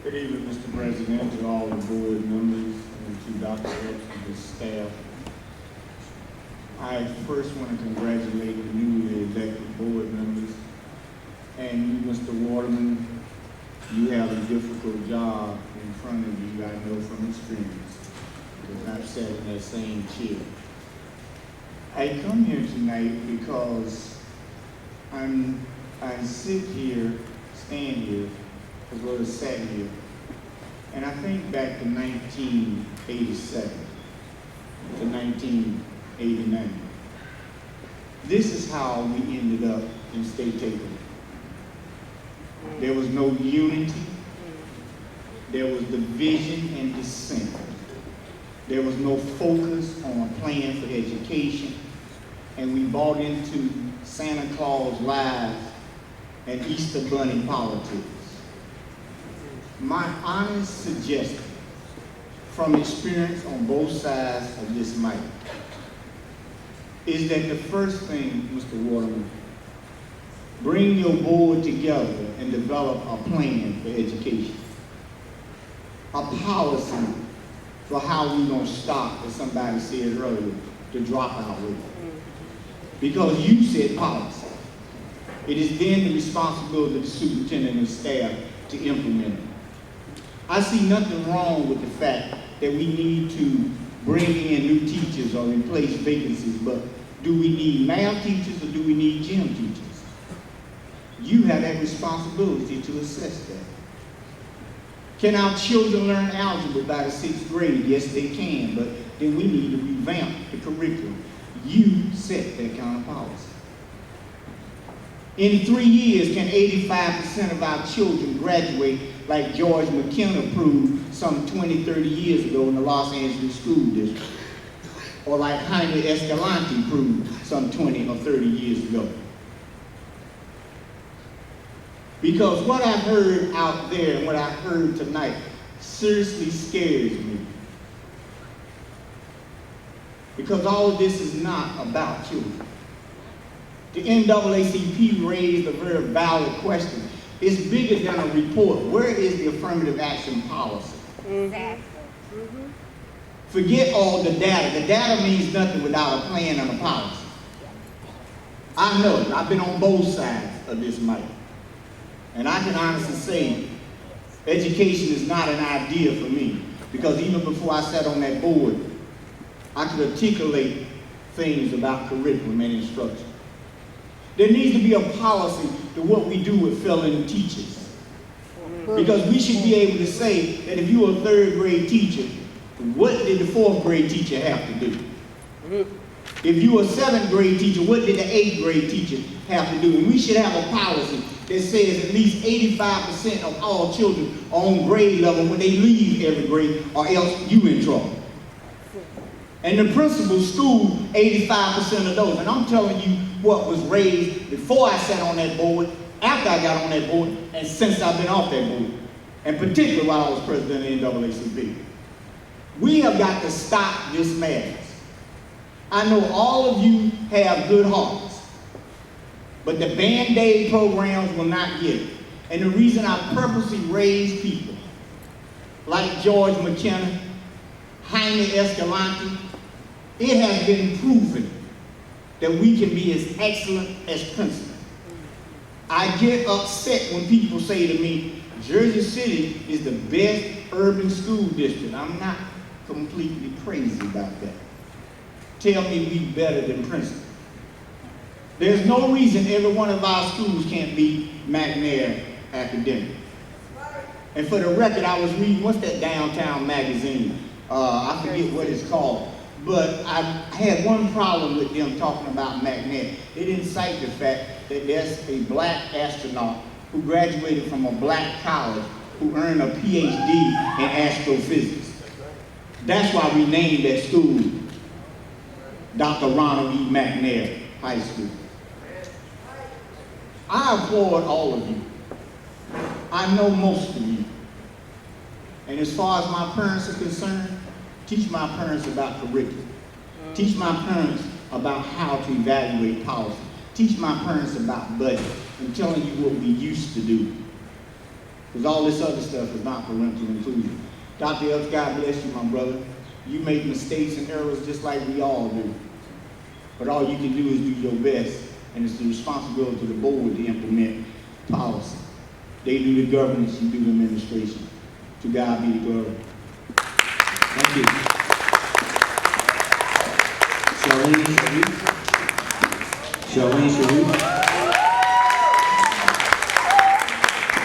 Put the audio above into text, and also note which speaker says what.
Speaker 1: Good evening, Mr. President, to all the board members, and to Dr. Epps and his staff. I first want to congratulate the newly elected board members. And you, Mr. Waterman, you have a difficult job in front of you, I know from experience, because I've sat in that same chair. I come here tonight because I sit here, stand here, as well as sat here, and I think back to 1987 to 1989. This is how we ended up in state takeover. There was no unity, there was division and dissent. There was no focus on a plan for education, and we bought into Santa Claus lies and Easter Bunny politics. My honest suggestion, from experience on both sides of this mic, is that the first thing, Mr. Waterman, bring your board together and develop a plan for education. A policy for how we're going to stop, as somebody said earlier, the dropout rate. Because you said policy. It is then the responsibility of the superintendent and staff to implement it. I see nothing wrong with the fact that we need to bring in new teachers or replace vacancies, but do we need math teachers or do we need gym teachers? You have that responsibility to assess that. Can our children learn algebra by the 6th grade? Yes, they can, but then we need to revamp the curriculum. You set that kind of policy. In 3 years, can 85% of our children graduate like George McKenna proved some 20, 30 years ago in the Los Angeles School District? Or like Jaime Escalante proved some 20 or 30 years ago? Because what I've heard out there and what I've heard tonight seriously scares me. Because all of this is not about children. The NAACP raised a very valid question. It's bigger than a report. Where is the affirmative action policy?
Speaker 2: Exactly.
Speaker 1: Forget all the data. The data means nothing without a plan and a policy. I know it. I've been on both sides of this mic. And I can honestly say, education is not an idea for me. Because even before I sat on that board, I could articulate things about curriculum and instruction. There needs to be a policy to what we do with failing teachers. Because we should be able to say that if you're a 3rd grade teacher, what did the 4th grade teacher have to do? If you were a 7th grade teacher, what did the 8th grade teacher have to do? And we should have a policy that says at least 85% of all children are on grade level when they leave every grade, or else you in trouble. And the principal schooled 85% of those. And I'm telling you what was raised before I sat on that board, after I got on that board, and since I've been off that board, and particularly while I was president of the NAACP. We have got to stop this madness. I know all of you have good hearts, but the Band-Aid programs will not get it. And the reason I purposely raise people like George McKenna, Jaime Escalante, it has been proven that we can be as excellent as Princeton. I get upset when people say to me, Jersey City is the best urban school district. I'm not completely crazy about that. Tell me we better than Princeton. There's no reason every one of our schools can't be McNair academic. And for the record, I was reading, what's that downtown magazine? I forget what it's called. But I had one problem with them talking about McNair. They didn't cite the fact that there's a black astronaut who graduated from a black college who earned a PhD in astrophysics. That's why we named that school Dr. Ronald E. McNair High School. I applaud all of you. I know most of you. And as far as my parents are concerned, teach my parents about curriculum. Teach my parents about how to evaluate policy. Teach my parents about budget. I'm telling you what we used to do. Because all this other stuff is not parental inclusion. Dr. Epps, God bless you, my brother. You make mistakes and errors just like we all do. But all you can do is do your best, and it's the responsibility of the board to implement policy. They do the governance, you do the administration. To God be the glory.
Speaker 2: Thank you. Charlene Sharif.